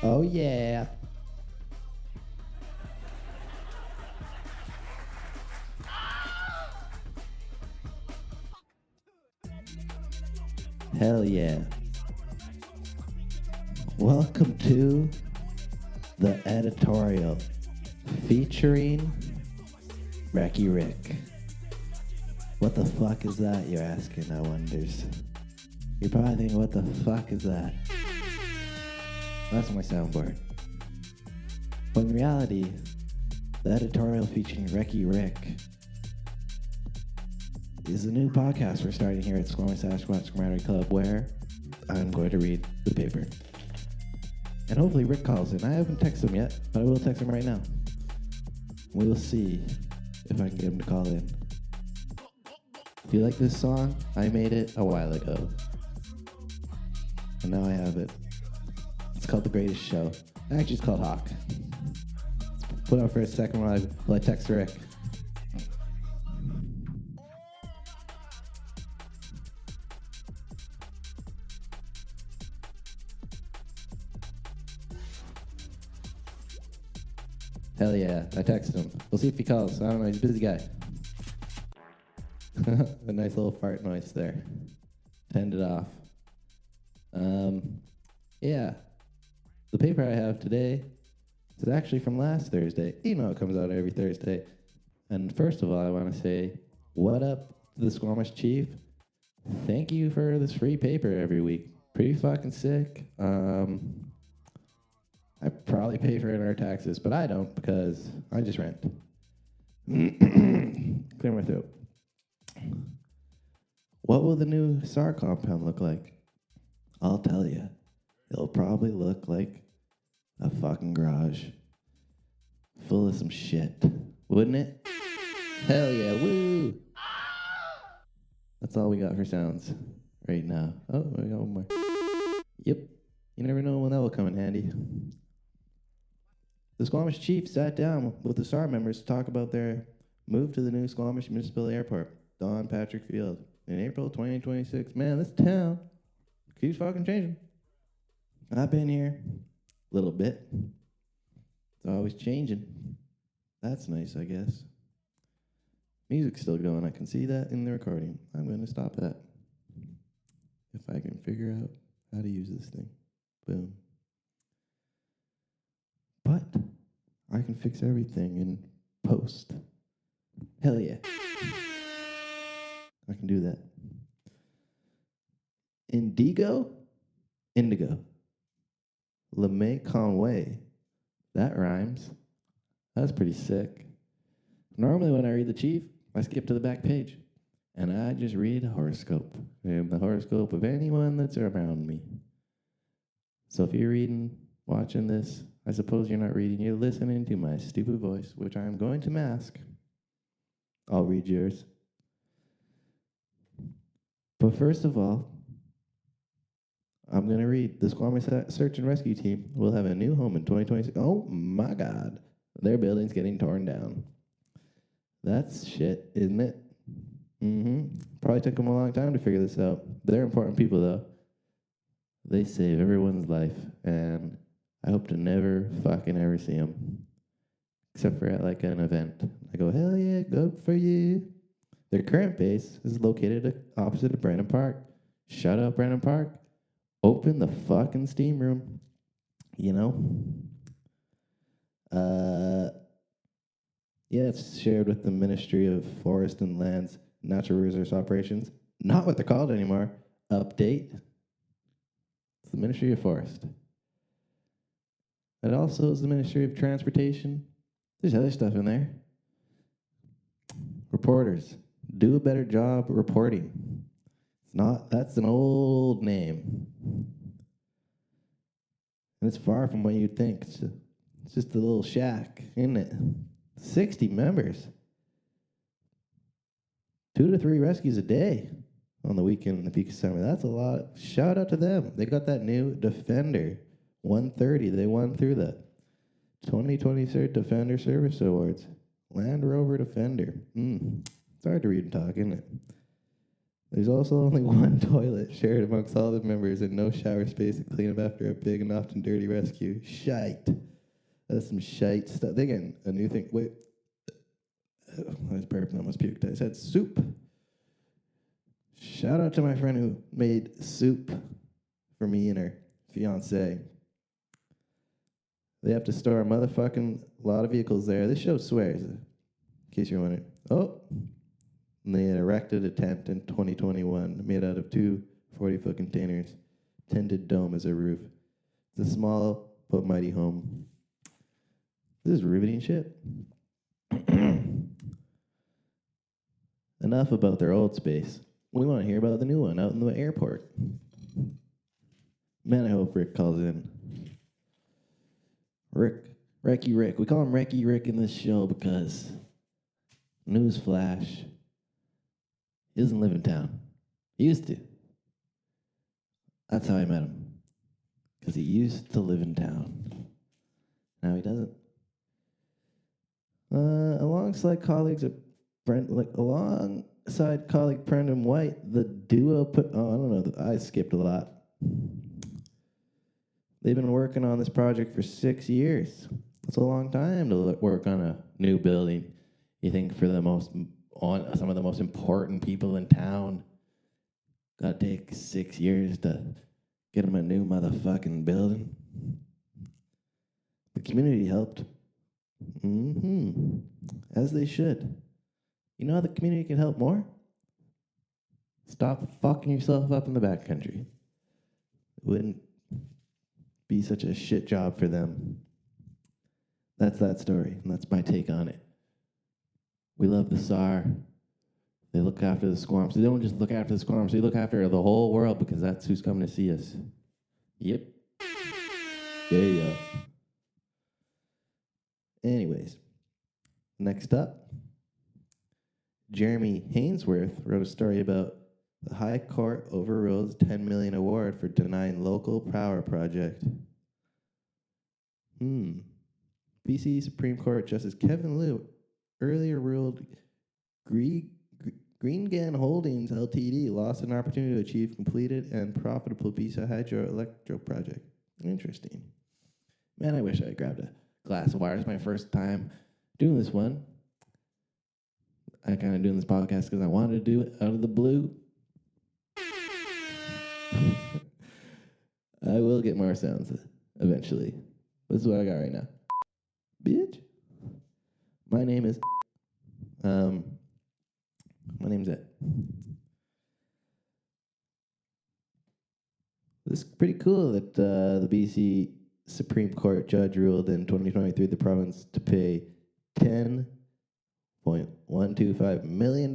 Oh, yeah. Hell yeah. Welcome to the Editorial featuring Recci Rick. What the fuck is that, you're asking, I wonders. You're probably thinking, what the fuck is that? That's my soundboard. But in reality, the Editorial featuring Recci Rick is a new podcast we're starting here at Squamish Sasquatch Camaraderie Club, where I'm going to read the paper. And hopefully Rick calls in. I haven't texted him yet, but I will text him right now. We will see if I can get him to call in. If you like this song, I made it a while ago. And now I have it. It's called The Greatest Show. Actually, it's called Hawk. Let's put it on for a second while I text Rick. Hell yeah, I texted him. We'll see if he calls. I don't know, he's a busy guy. A nice little fart noise there. Turned it off. Yeah. The paper I have today is actually from last Thursday. You know it comes out every Thursday. And first of all, I want to say, what up to the Squamish Chief? Thank you for this free paper every week. Pretty fucking sick. I probably pay for it in our taxes, but I don't because I just rent. Clear my throat. What will the new SAR compound look like? I'll tell you. It'll probably look like a fucking garage full of some shit. Wouldn't it? Hell yeah, woo! That's all we got for sounds right now. Oh, we got one more. Yep. You never know when that will come in handy. The Squamish Chief sat down with the SAR members to talk about their move to the new Squamish Municipal Airport, Don Patrick Field, in April 2026. Man, this town keeps fucking changing. I've been here a little bit. It's always changing. That's nice, I guess. Music's still going. I can see that in the recording. I'm going to stop that. If I can figure out how to use this thing. Boom. But I can fix everything in post. Hell yeah. I can do that. Indigo? Indigo. LeMay Conway. That rhymes. That's pretty sick. Normally when I read the Chief, I skip to the back page. And I just read a horoscope. And the horoscope of anyone that's around me. So if you're reading, watching this, I suppose you're not reading, you're listening to my stupid voice, which I'm going to mask. I'll read yours. But first of all, I'm going to read. The Squamish Search and Rescue Team will have a new home in 2026. Oh my God. Their building's getting torn down. That's shit, isn't it? Probably took them a long time to figure this out. They're important people, though. They save everyone's life, and I hope to never fucking ever see them. Except for at like an event. I go, hell yeah, good for you. Their current base is located opposite of Brandon Park. Shout out Brandon Park. Open the fucking steam room. You know? Yeah, it's shared with the Ministry of Forest and Lands Natural Resource Operations. Not what they're called anymore. Update. It's the Ministry of Forest. It also is the Ministry of Transportation. There's other stuff in there. Reporters. Do a better job reporting. It's not, that's an old name. And it's far from what you'd think. It's just a little shack, isn't it? 60 members. 2 to 3 rescues a day on the weekend in the peak of summer. That's a lot. Shout out to them. They got that new Defender 130. They won through the 2023 Defender Service Awards. Land Rover Defender. It's hard to read and talk, isn't it? There's also only one toilet shared amongst all the members and no shower space to clean up after a big and often dirty rescue. Shite. That's some shite stuff. They getting a new thing. Wait. I was burping, I almost puked. I said soup. Shout out to my friend who made soup for me and her fiance. They have to store a motherfucking lot of vehicles there. This show swears, in case you're wondering. Oh. And they had erected a tent in 2021 made out of two 40-foot containers, tinted dome as a roof. It's a small but mighty home. This is riveting shit. Enough about their old space. We want to hear about the new one out in the airport. Man, I hope Rick calls in. Recci Rick. We call him Recci Rick in this show because, newsflash, he doesn't live in town. He used to. That's how I met him. Because he used to live in town. Now he doesn't. Alongside colleague Brendan White, the duo I skipped a lot. They've been working on this project for 6 years. That's a long time to work on a new building. You think for some of the most important people in town, gotta take 6 years to get them a new motherfucking building. The community helped. As they should. You know how the community can help more? Stop fucking yourself up in the backcountry. It wouldn't be such a shit job for them. That's that story, and that's my take on it. We love the SAR. They look after the Squamps. They don't just look after the Squamps, they look after the whole world because that's who's coming to see us. Yep. Yeah. Anyways, next up, Jeremy Hainsworth wrote a story about the High Court overrules $10 million award for denying local power project. BC Supreme Court Justice Kevin Liu earlier ruled Greengan Holdings Ltd. lost an opportunity to achieve completed and profitable BC hydroelectric project. Interesting. Man, I wish I grabbed a glass of water. It's my first time doing this one. I kind of doing this podcast because I wanted to do it out of the blue. I will get more sounds eventually. This is what I got right now. Bitch. My name's Ed. This is pretty cool that the BC Supreme Court judge ruled in 2023 the province to pay $10.125 million.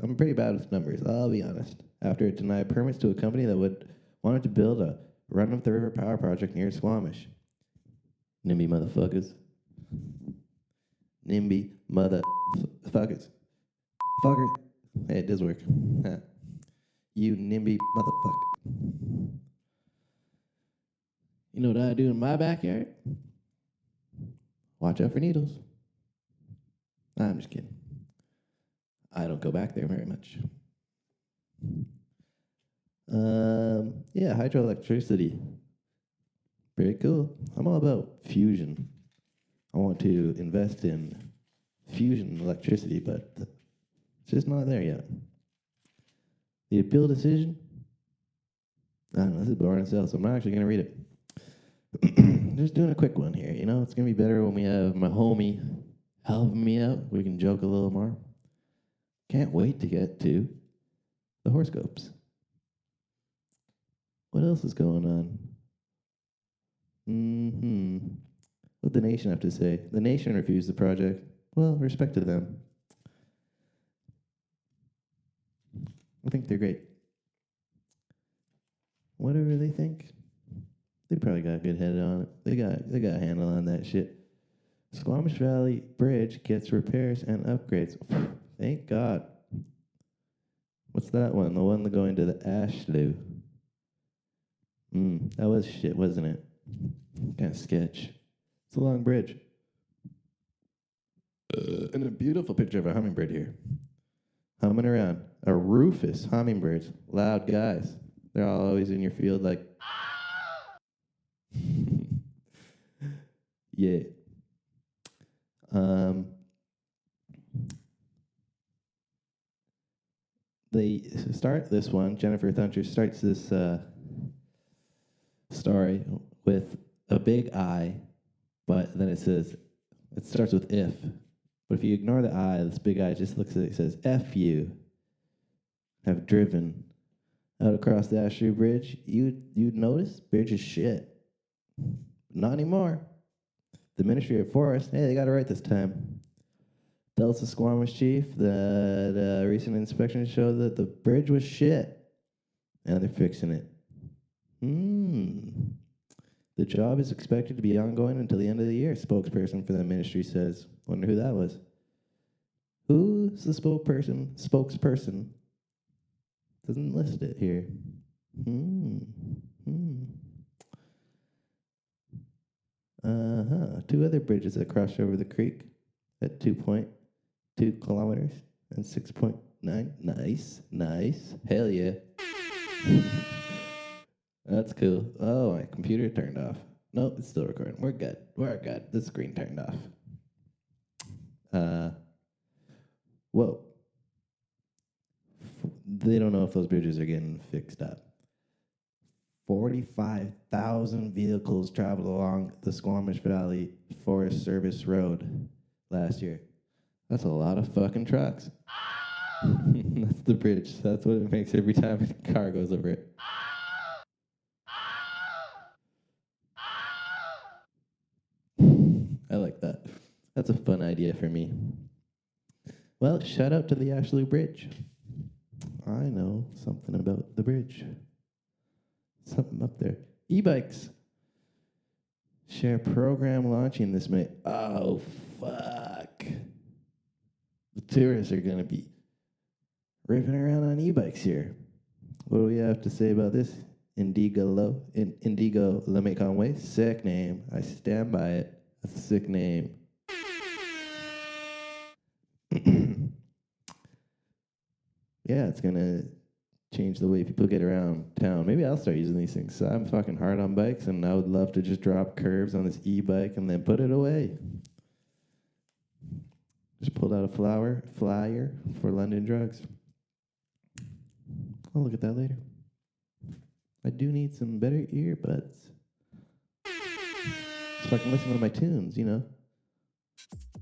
I'm pretty bad with numbers, I'll be honest. After it denied permits to a company that wanted to build a run-of-the-river power project near Squamish. NIMBY motherfuckers. NIMBY motherfuckers. Fuckers. Hey, it does work. You NIMBY motherfucker. You know what I do in my backyard? Watch out for needles. I'm just kidding. I don't go back there very much. Yeah, hydroelectricity. Very cool. I'm all about fusion. I want to invest in fusion electricity, but it's just not there yet. The appeal decision? I don't know, this is boring as hell, so I'm not actually going to read it. Just doing a quick one here, you know? It's going to be better when we have my homie helping me out. We can joke a little more. Can't wait to get to the horoscopes. What else is going on? What the nation have to say? The nation refused the project. Well, respect to them. I think they're great. Whatever they think, they probably got a good head on it. They got a handle on that shit. Squamish Valley Bridge gets repairs and upgrades. Thank God. What's that one? The one going to the Ashlew. That was shit, wasn't it? Kind of sketch. It's a long bridge. And a beautiful picture of a hummingbird here. humming around. A rufous hummingbirds, loud guys. They're all always in your field like, yeah. Um, they start this one. Jennifer Thuncher starts this story with a big I, but then it starts with if. But if you ignore the I, this big I just looks at it and says, F you have driven out across the Ashley Bridge. You'd notice bridge is shit. Not anymore. The Ministry of Forest, hey, they got it right this time. Tells the Squamish chief that recent inspection showed that the bridge was shit. And they're fixing it. The job is expected to be ongoing until the end of the year, spokesperson for the ministry says. Wonder who that was. Who's the spokesperson? Doesn't list it here. Two other bridges that cross over the creek at 2.2 kilometers and 6.9. Nice. Hell yeah. That's cool. Oh, my computer turned off. Nope, it's still recording. We're good. The screen turned off. Whoa. They don't know if those bridges are getting fixed up. 45,000 vehicles traveled along the Squamish Valley Forest Service Road last year. That's a lot of fucking trucks. That's the bridge. That's what it makes every time a car goes over it. I like that. That's a fun idea for me. Well, shout out to the Ashley Bridge. I know something about the bridge. Something up there. E-bikes. Share program launching this May. Oh, fuck. The tourists are going to be ripping around on e-bikes here. What do we have to say about this? Indigo LeMay Conway. Sick name. I stand by it. That's a sick name. Yeah, it's going to change the way people get around town. Maybe I'll start using these things. So I'm fucking hard on bikes, and I would love to just drop curves on this e-bike and then put it away. Just pulled out a flyer for London Drugs. I'll look at that later. I do need some better earbuds. So I can listen to my tunes, you know.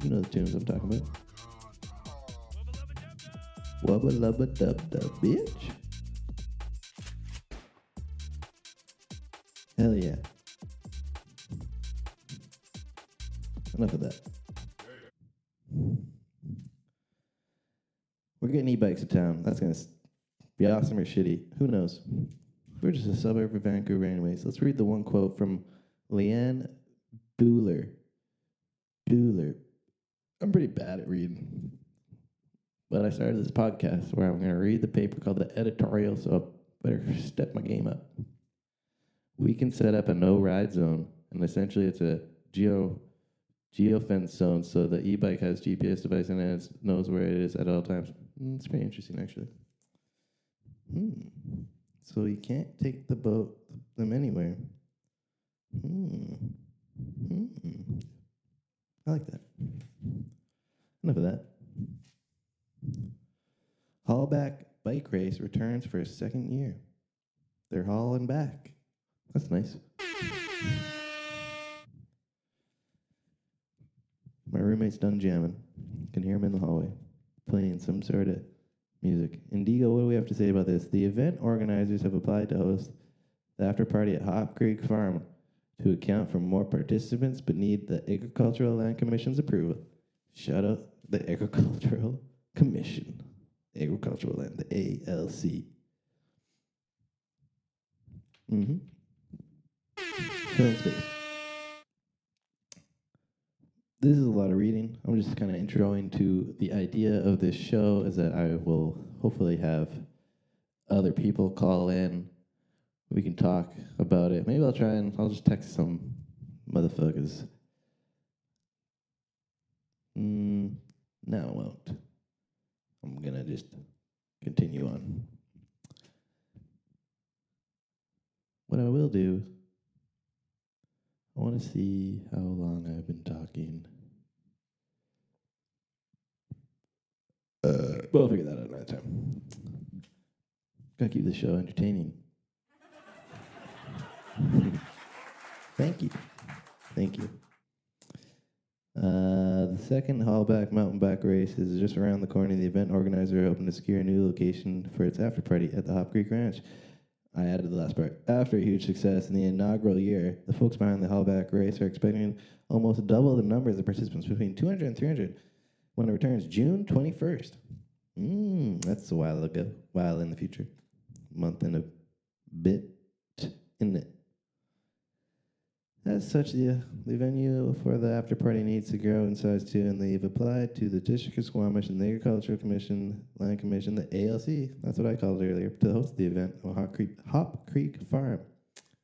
You know the tunes I'm talking about. Wubba lubba dub dub, bitch. Hell yeah. Enough of that. We're getting e-bikes to town. That's going to be awesome or shitty. Who knows? We're just a suburb of Vancouver anyways. Let's read the one quote from Leanne Bueller. I'm pretty bad at reading. But I started this podcast where I'm going to read the paper called the Editorial, so I better step my game up. We can set up a no-ride zone, and essentially it's a geofence zone, so the e-bike has GPS device in it and it knows where it is at all times. It's pretty interesting, actually. So you can't take them anywhere. I like that. Enough of that. Haulback bike race returns for a second year. They're hauling back. That's nice. My roommate's done jamming. Can hear him in the hallway, playing some sort of music. Indigo, what do we have to say about this? The event organizers have applied to host the after party at Hop Creek Farm to account for more participants, but need the Agricultural Land Commission's approval. Shout out the Agricultural Commission. Agricultural Land, the ALC. Film space. This is a lot of reading. I'm just kind of introing to the idea of this show is that I will hopefully have other people call in. We can talk about it. Maybe I'll just text some motherfuckers. No, I won't. I'm going to just continue on. What I will do, I want to see how long I've been talking. We'll figure that out another time. Gotta keep the show entertaining. Thank you. Thank you. The second Hallback mountain bike race is just around the corner. The event organizer hoping to secure a new location for its after party at the Hop Creek Ranch. I added the last part. After a huge success in the inaugural year, the folks behind the Hallback race are expecting almost double the numbers of participants, between 200 and 300, when it returns June 21st. That's a while ago, while in the future. Month and a bit, isn't it? As such, the venue for the after party needs to grow in size too, and they've applied to the District of Squamish and the Agricultural Commission, Land Commission, the ALC, that's what I called it earlier, to host the event on Hop Creek Farm,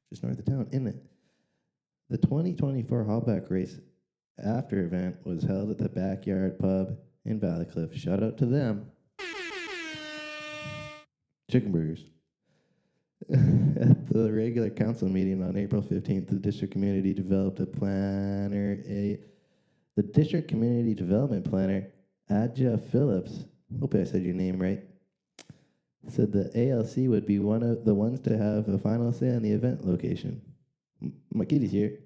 just north of town, isn't it? The 2024 Hallback Race after event was held at the Backyard Pub in Valley Cliff. Shout out to them. Chicken burgers. At the regular council meeting on April 15th, the district community developed a planner. The district community development planner, Adja Phillips, hope I said your name right, said the ALC would be one of the ones to have a final say on the event location. My kitty's here.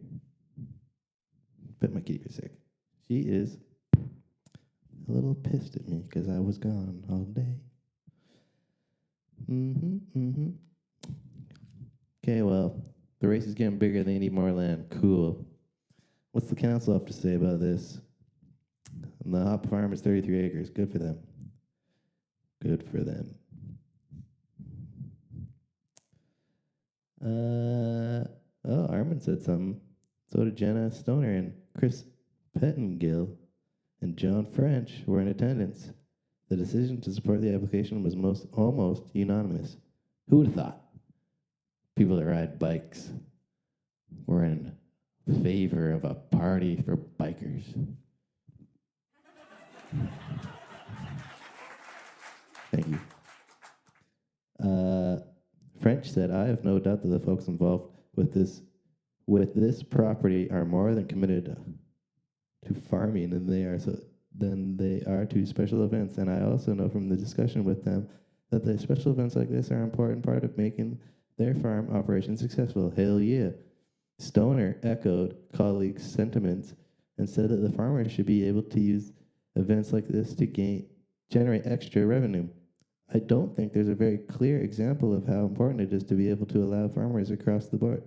Pet my kitty for a sec. She is a little pissed at me because I was gone all day. Okay, well, the race is getting bigger. They need more land. Cool. What's the council have to say about this? The hop farm is 33 acres. Good for them. Good for them. Armin said something. So did Jenna Stoner and Chris Pettengill and John French were in attendance. The decision to support the application was almost unanimous. Who would have thought? People that ride bikes were in favor of a party for bikers. Thank you. French said, I have no doubt that the folks involved with this property are more than committed to farming than they are to special events. And I also know from the discussion with them that the special events like this are an important part of making their farm operation successful. Hell yeah. Stoner echoed colleagues' sentiments and said that the farmers should be able to use events like this to generate extra revenue. I don't think there's a very clear example of how important it is to be able to allow farmers across the board.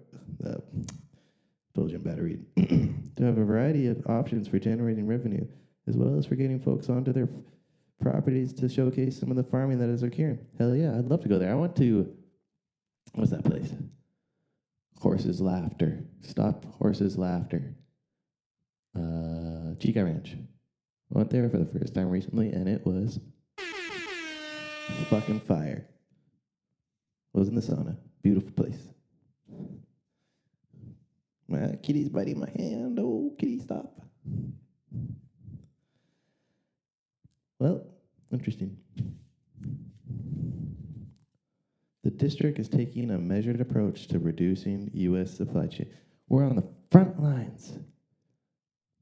Told you I'm bad at reading. To have a variety of options for generating revenue, as well as for getting folks onto their properties to showcase some of the farming that is occurring. Hell yeah, I'd love to go there. I went to, what's that place? Horses Laughter. Stop Horses Laughter. Chica Ranch. I went there for the first time recently, and it was fucking fire. I was in the sauna. Beautiful place. My kitty's biting my hand. Oh, kitty, stop. Well, interesting. The district is taking a measured approach to reducing U.S. supply chain. We're on the front lines.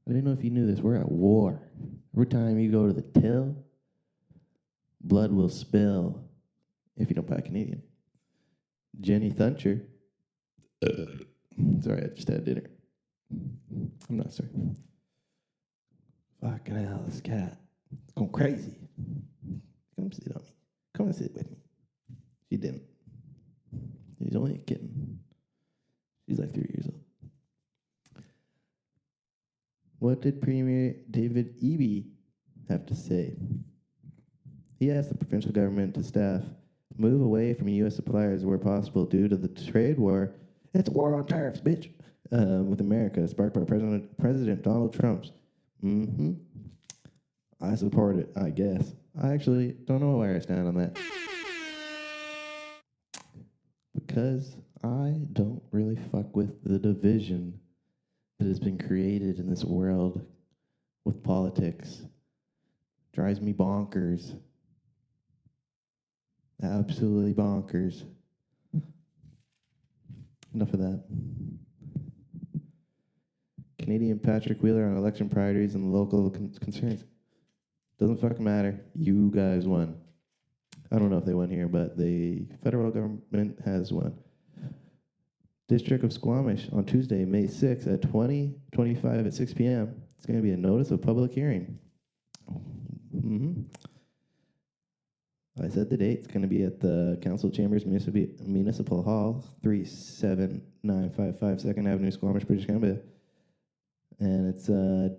I didn't know if you knew this. We're at war. Every time you go to the till, blood will spill if you don't buy Canadian. Jenny Thuncher. Sorry, I just had dinner. I'm not sorry. Fucking hell, this cat. It's going crazy. Come sit on me. Come and sit with me. She didn't. She's only a kitten. She's like 3 years old. What did Premier David Eby have to say? He asked the provincial government to staff move away from U.S. suppliers where possible due to the trade war. It's a war on tariffs, bitch. With America, sparked by President Donald Trump's. I support it, I guess. I actually don't know where I stand on that. Because I don't really fuck with the division that has been created in this world with politics. Drives me bonkers. Absolutely bonkers. Enough of that. Canadian Patrick Wheeler on election priorities and local concerns. Doesn't fucking matter. You guys won. I don't know if they won here, but the federal government has won. District of Squamish on Tuesday, May 6th at 20:25 at 6 p.m. It's going to be a notice of public hearing. Mm-hmm. I said the date. It's going to be at the Council Chambers Municipal Hall, 37955 2nd Avenue, Squamish, British Columbia. And it's a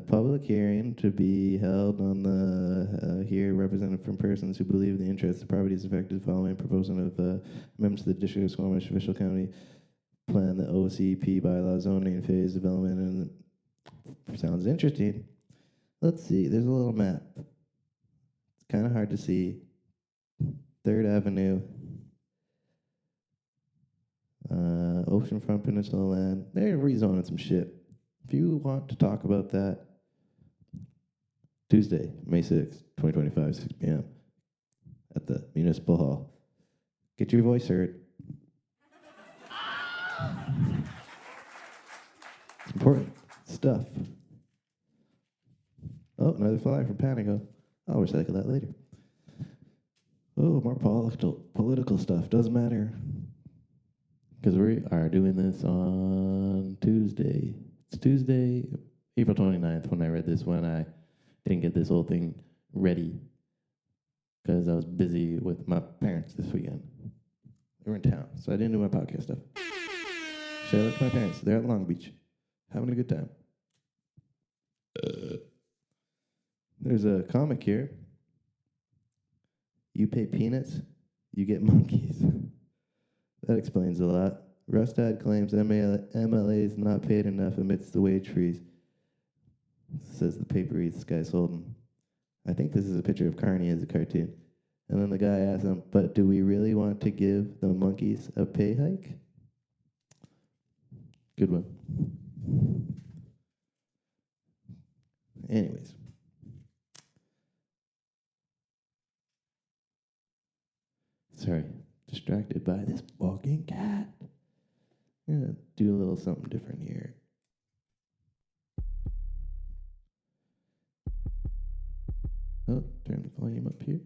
public hearing to be held on the here represented from persons who believe the interests of properties affected following proposal of amendments to the District of Squamish Official County Plan, the OCP bylaw zoning phase development, and sounds interesting. Let's see. There's a little map. It's kind of hard to see. 3rd Avenue, Oceanfront Peninsula land. They're rezoning some shit. If you want to talk about that, Tuesday, May 6th, 2025, 6 p.m. at the Municipal Hall. Get your voice heard. It's important stuff. Oh, another flyer from Panago. I'll recycle that later. Oh, more political stuff. Doesn't matter. Because we are doing this on Tuesday. It's Tuesday, April 29th. When I read this one, I didn't get this whole thing ready because I was busy with my parents this weekend. They were in town, so I didn't do my podcast stuff. Shout out to my parents. They're at Long Beach, having a good time. There's a comic here. You pay peanuts, you get monkeys. That explains a lot. Rustad claims MLA is not paid enough amidst the wage freeze. Says the paper this guy's holding. I think this is a picture of Carney as a cartoon. And then the guy asks him, but do we really want to give the monkeys a pay hike? Good one. Anyways. Sorry, distracted by this walking cat. I'm gonna do a little something different here. Oh, turn the volume up here.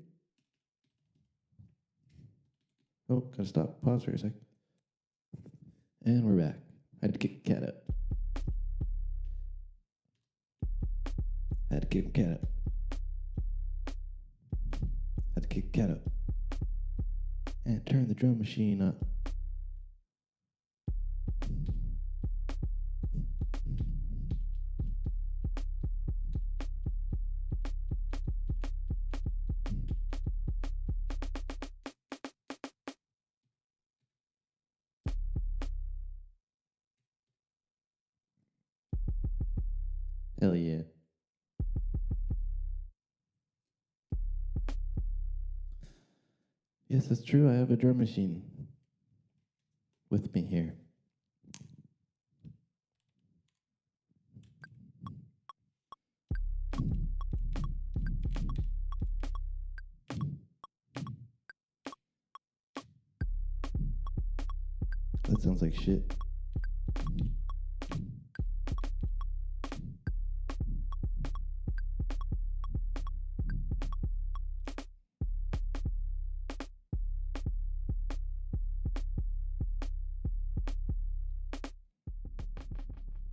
Oh, gotta stop. Pause for a sec. And we're back. I had to kick the cat out. Had to kick the cat out. Had to kick the cat out. And turn the drum machine up. Hell yeah. Yes, that's true. I have a drum machine with me here. That sounds like shit.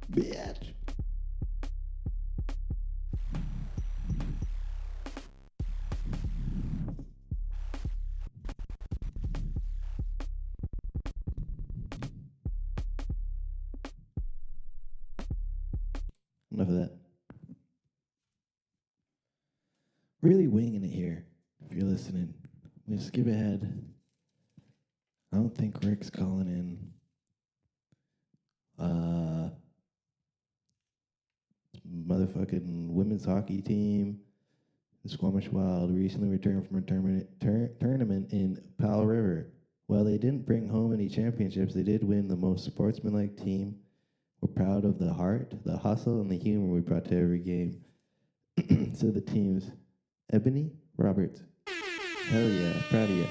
Bitch. Enough of that. Really winging it here, if you're listening. I'm going to skip ahead. I don't think Rick's calling in. Motherfucking women's hockey team, the Squamish Wild, recently returned from a tournament in Powell River. While they didn't bring home any championships, they did win the most sportsmanlike team. We're proud of the heart, the hustle, and the humor we brought to every game. So the teams, Ebony Roberts, Hell yeah, proud of you.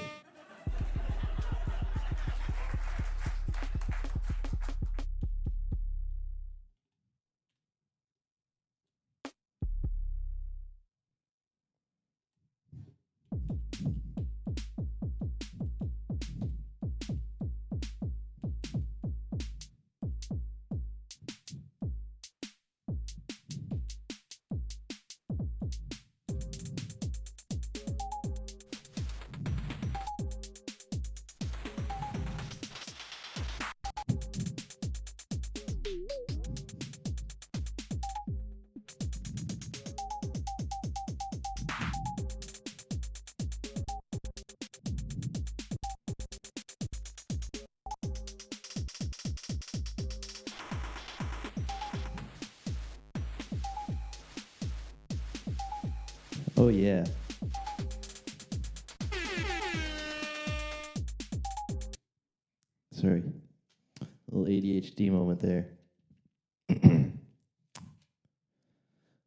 Oh yeah. Sorry. A little ADHD moment there.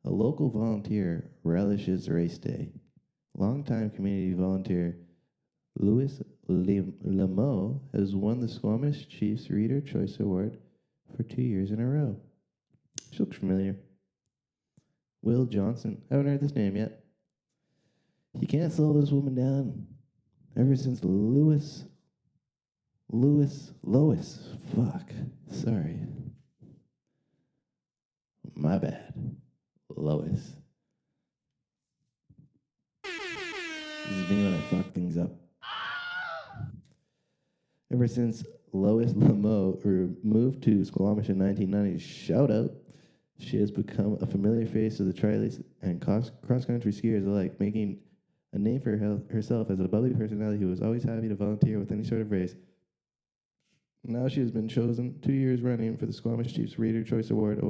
A local volunteer relishes race day. Longtime community volunteer Louis Lameau has won the Squamish Chiefs Reader Choice Award for 2 years in a row. She looks familiar. Will Johnson. Haven't heard this name yet. He can't slow this woman down. Ever since Lois. Fuck. Sorry. My bad. Lois. This is me when I fuck things up. Ever since Lois Lameau moved to Squamish in 1990, shout out, she has become a familiar face of the triathletes and cross-country skiers alike, making a name for herself as a bubbly personality who was always happy to volunteer with any sort of race. Now she has been chosen 2 years running for the Squamish Chiefs Reader Choice Award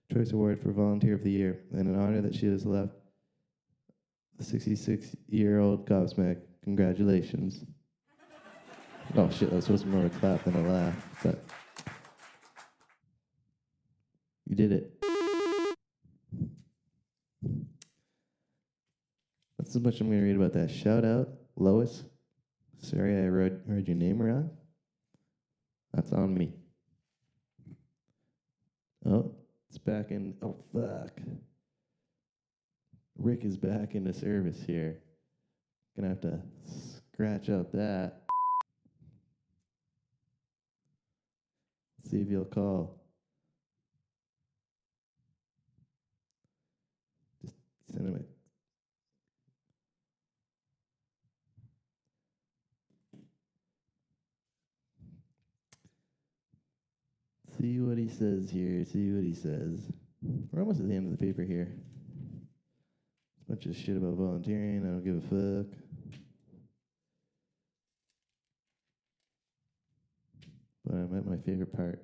for Volunteer of the Year, and an honor that she has left the 66-year-old gobsmack. Congratulations. Oh shit, that was supposed to be more of a clap than a laugh, but you did it. That's as much I'm going to read about that. Shout out, Lois. Sorry I read your name wrong. That's on me. Oh, it's back in. Oh, fuck. Rick is back into service here. Gonna have to scratch out that. See if you'll call. Just send him a. See what he says here. See what he says. We're almost at the end of the paper here. A bunch of shit about volunteering. I don't give a fuck. But I'm at my favorite part.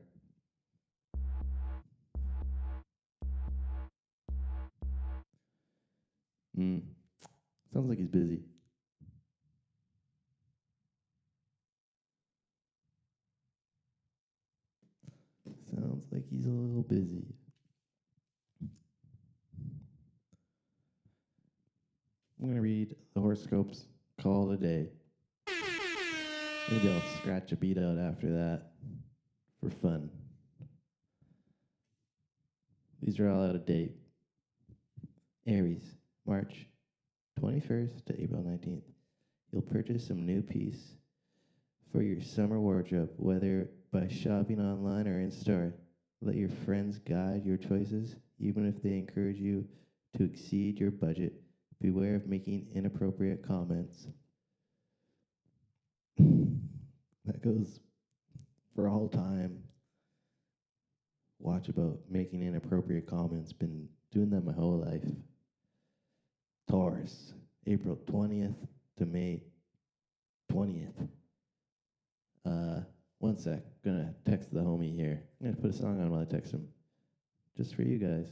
Sounds like he's busy. Sounds like he's a little busy. I'm going to read the horoscopes, call it a day. Maybe I'll scratch a beat out after that for fun. These are all out of date. Aries, March 21st to April 19th. You'll purchase some new piece for your summer wardrobe, whether by shopping online or in store. Let your friends guide your choices, even if they encourage you to exceed your budget. Beware of making inappropriate comments. That goes for all time. Watch about making inappropriate comments. Been doing that my whole life. Taurus, April 20th to May 20th. One sec. Gonna text the homie here. I'm gonna put a song on while I text him. Just for you guys.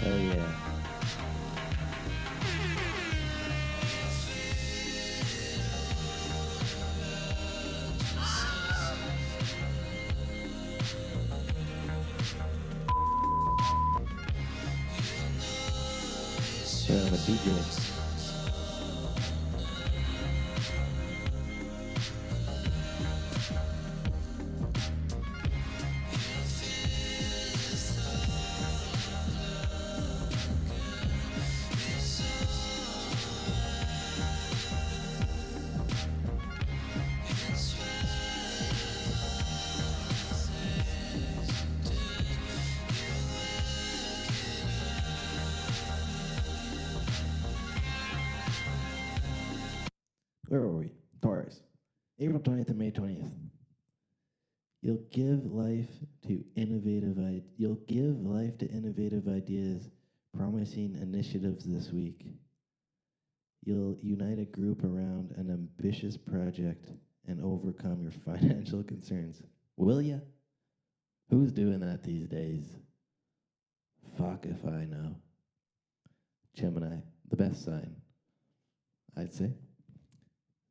Oh yeah. So I'm a DJ. Where were we? Taurus. April 20th and May 20th. You'll give life you'll give life to innovative ideas, promising initiatives this week. You'll unite a group around an ambitious project and overcome your financial concerns. Will ya? Who's doing that these days? Fuck if I know. Gemini, the best sign, I'd say.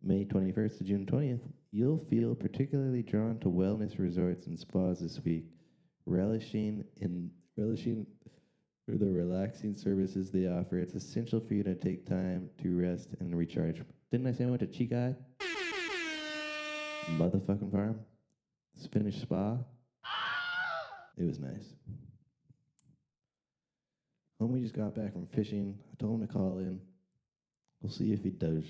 May 21st to June 20th, you'll feel particularly drawn to wellness resorts and spas this week, relishing for the relaxing services they offer. It's essential for you to take time to rest and recharge. Didn't I say I went to Chikai? Motherfucking farm? Spanish spa? It was nice. Homie just got back from fishing. I told him to call in. We'll see if he does.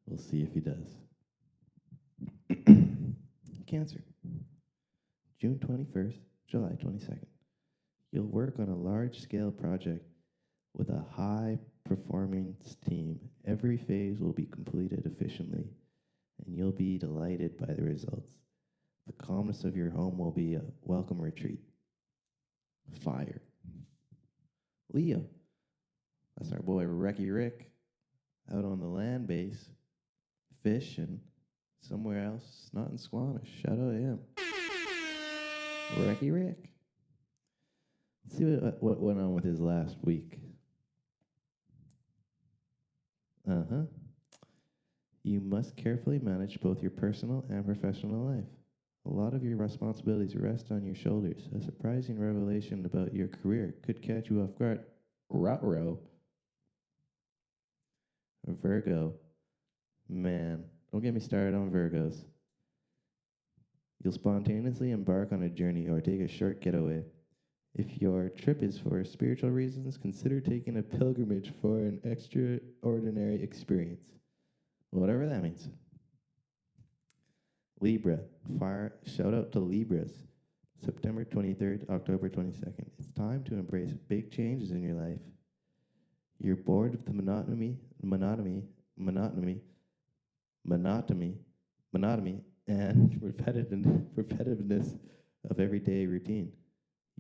We'll see if he does. Cancer. June 21st, July 22nd. You'll work on a large-scale project with a high-performance team. Every phase will be completed efficiently, and you'll be delighted by the results. The calmness of your home will be a welcome retreat. Fire. Leo. That's our boy Recci Rick out on the land base, fishing somewhere else, not in Squamish. Shout out to him. Recci Rick. Let's see what went on with his last week. You must carefully manage both your personal and professional life. A lot of your responsibilities rest on your shoulders. A surprising revelation about your career could catch you off guard. Ruh-roh. Virgo. Man, don't get me started on Virgos. You'll spontaneously embark on a journey or take a short getaway. If your trip is for spiritual reasons, consider taking a pilgrimage for an extraordinary experience. Whatever that means. Libra. Fire. Shout out to Libras. September 23rd, October 22nd. It's time to embrace big changes in your life. You're bored of the monotony, and repetitiveness of everyday routine.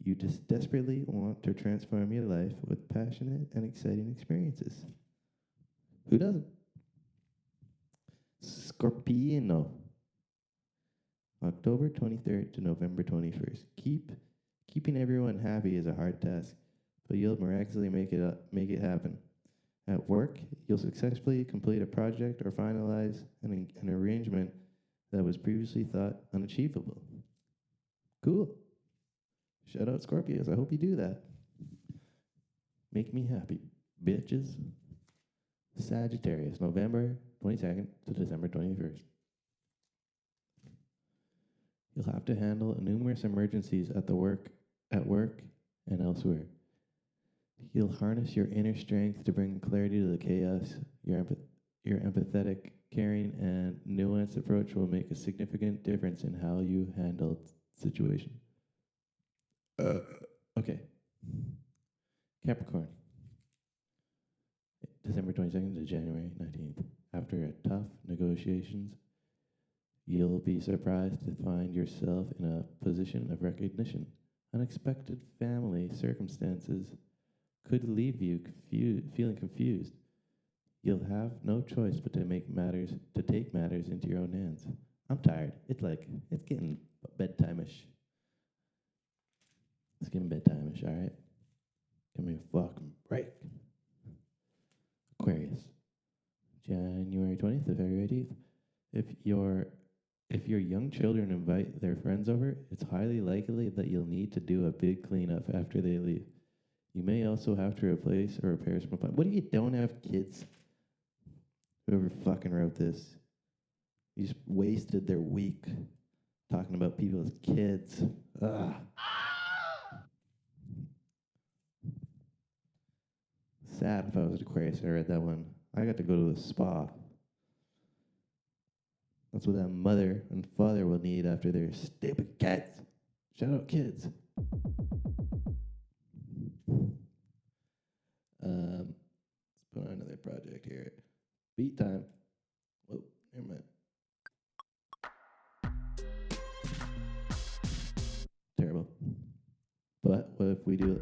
You just desperately want to transform your life with passionate and exciting experiences. Who doesn't? Scorpio. October 23rd to November 21st. Keeping everyone happy is a hard task, but you'll miraculously make it happen. At work, you'll successfully complete a project or finalize an arrangement that was previously thought unachievable. Cool. Shout out Scorpios. I hope you do that. Make me happy, bitches. Sagittarius, November 22nd to December 21st. You'll have to handle numerous emergencies at work and elsewhere. You'll harness your inner strength to bring clarity to the chaos. Your empathetic, caring, and nuanced approach will make a significant difference in how you handle situation. Okay. Capricorn. December 22nd to January 19th. After tough negotiations, you'll be surprised to find yourself in a position of recognition. Unexpected family circumstances could leave you feeling confused. You'll have no choice but to take matters into your own hands. I'm tired. It's getting bedtime-ish. getting bedtime-ish, all right? Give me a fucking break. Aquarius, January 20th to February 18th. If your young children invite their friends over, it's highly likely that you'll need to do a big cleanup after they leave. You may also have to replace or repair some. What if you don't have kids? Whoever fucking wrote this, you just wasted their week talking about people's kids. Ugh. Sad if I was an Aquarius and I read that one. I got to go to a spa. That's what that mother and father will need after their stupid cats. Shout out kids. Let's put on another project here. Beat time. Whoa, never mind. Terrible. But what if we do it?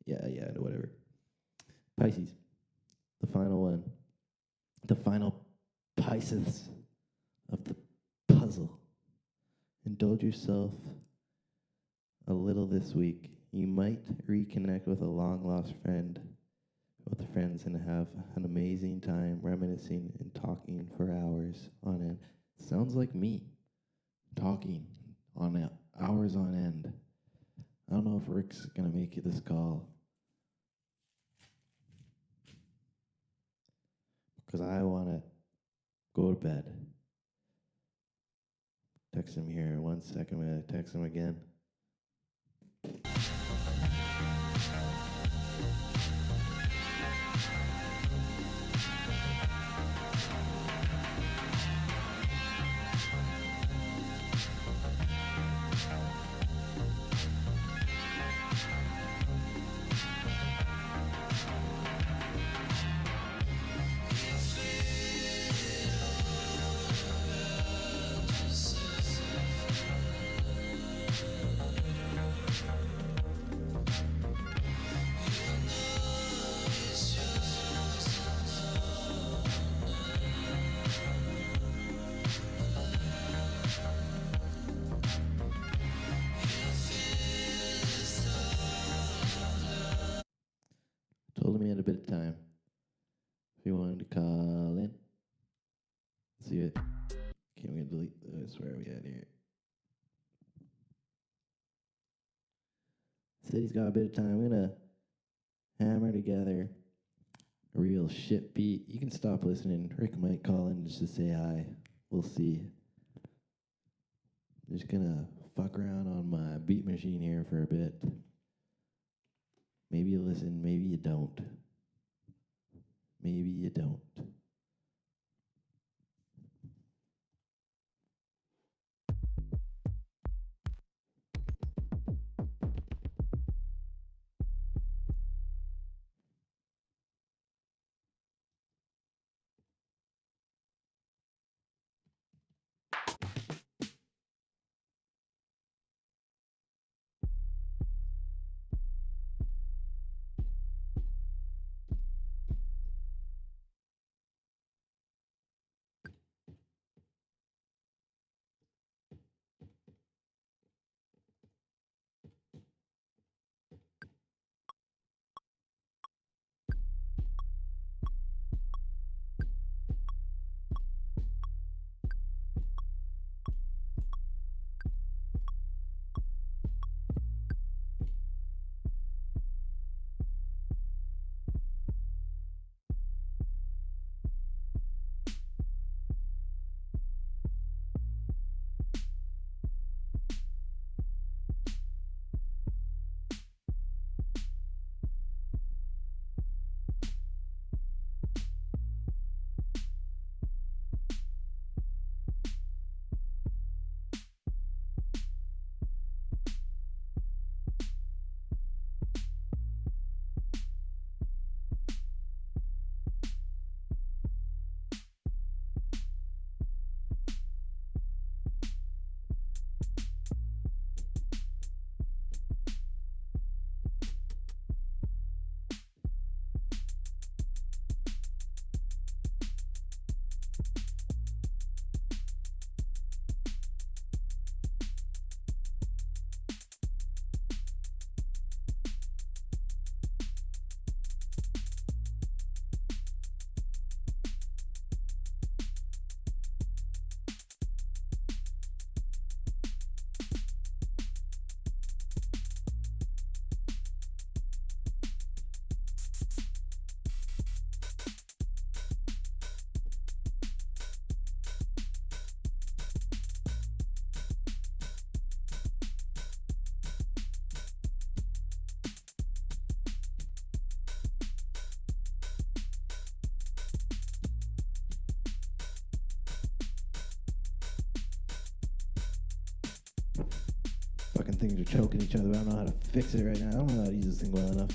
Yeah, whatever. Pisces, the final one. The final Pisces of the puzzle. Indulge yourself a little this week. You might reconnect with a long-lost friend, with friends, and have an amazing time reminiscing and talking for hours on end. Sounds like me, talking on hours on end. I don't know if Rick's gonna make it this call, because I want to go to bed. Text him here in 1 second. I'm going to text him again. Told him he had a bit of time. If he wanted to call in. Let's see it. Can we delete this? Where are we at here? Said he's got a bit of time. I'm going to hammer together a real shit beat. You can stop listening. Rick might call in just to say hi. We'll see. Just gonna fuck around on my beat machine here for a bit. Maybe you listen, maybe you don't. Maybe you don't. Fucking things are choking each other. I don't know how to fix it right now. I don't know how to use this thing well enough.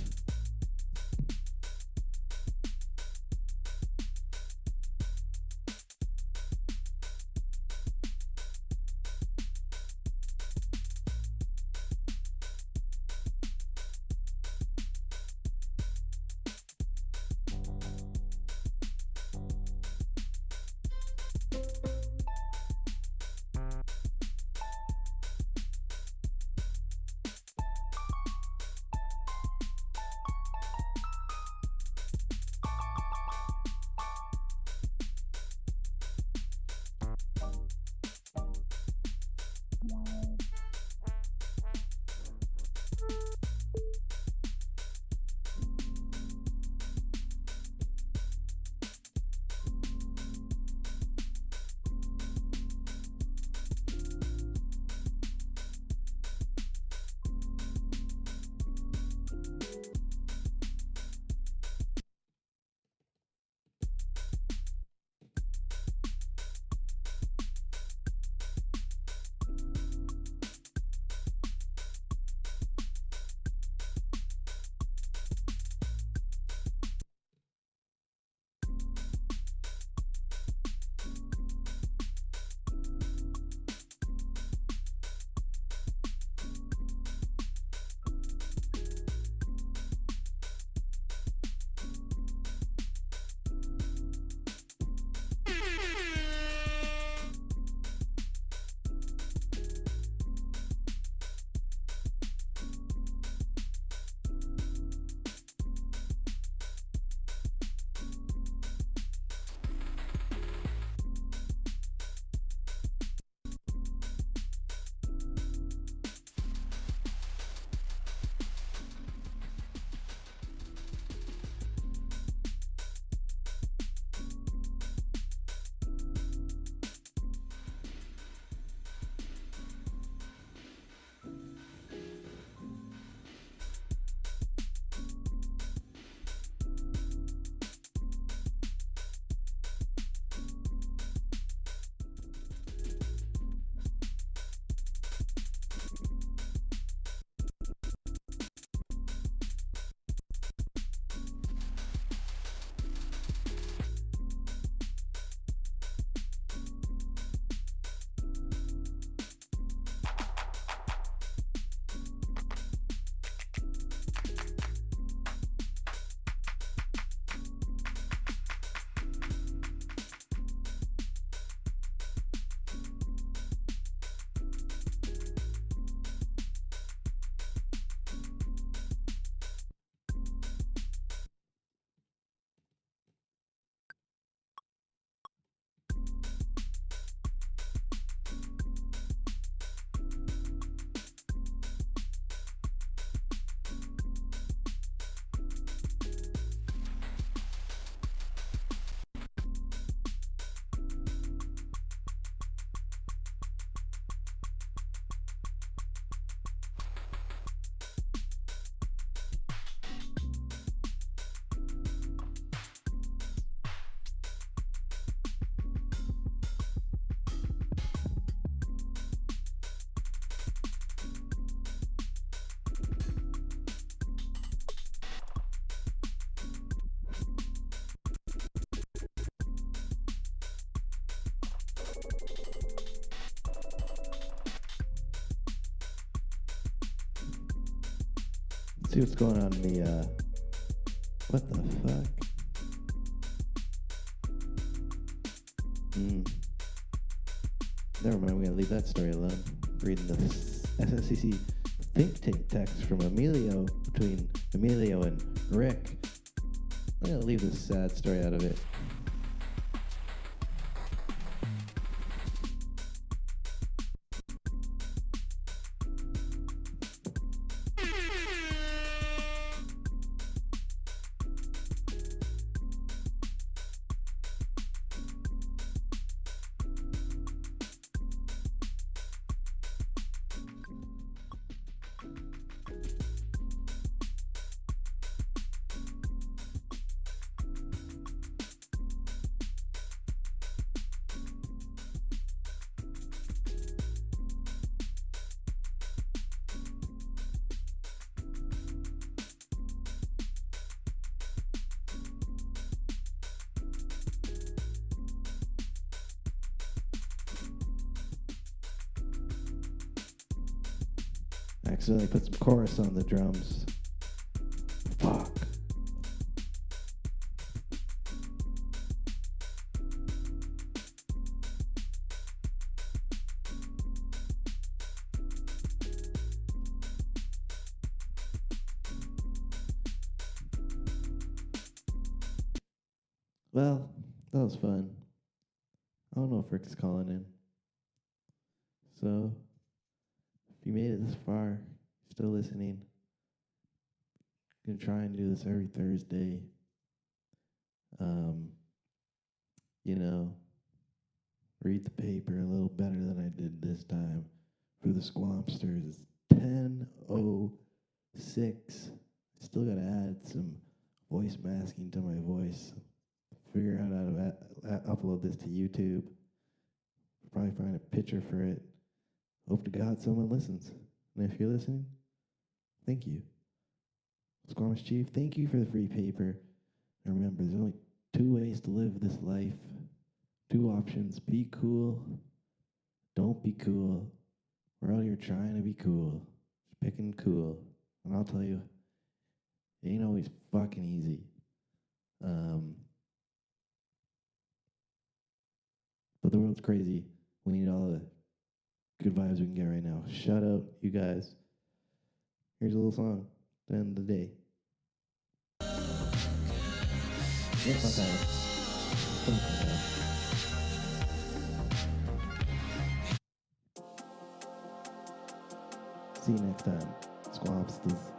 See what's going on in the, what the fuck? Never mind, we're gonna leave that story alone. Reading the SSCC think tank text from Emilio, between Emilio and Rick. I'm gonna leave this sad story out of it. I accidentally put some chorus on the drums. Fuck. Well, that was fun. I don't know if Rick's calling in. So, if you made it this far, still listening, I'm gonna try and do this every Thursday. Um, you know, read the paper a little better than I did this time. For the Squamsters, it's 10:06. Still gotta add some voice masking to my voice. Figure out how to upload this to YouTube. Probably find a picture for it. Hope to God someone listens. And if you're listening, thank you. Squamish Chief, thank you for the free paper. And remember, there's only 2 ways to live this life. 2 options. Be cool. Don't be cool. We're out here trying to be cool. Just picking cool. And I'll tell you, it ain't always fucking easy. But the world's crazy. We need all the good vibes we can get right now. Shout out, you guys. Here's a little song. The end of the day. Yeah, fuck that. Fuck that. See you next time. Squabsters.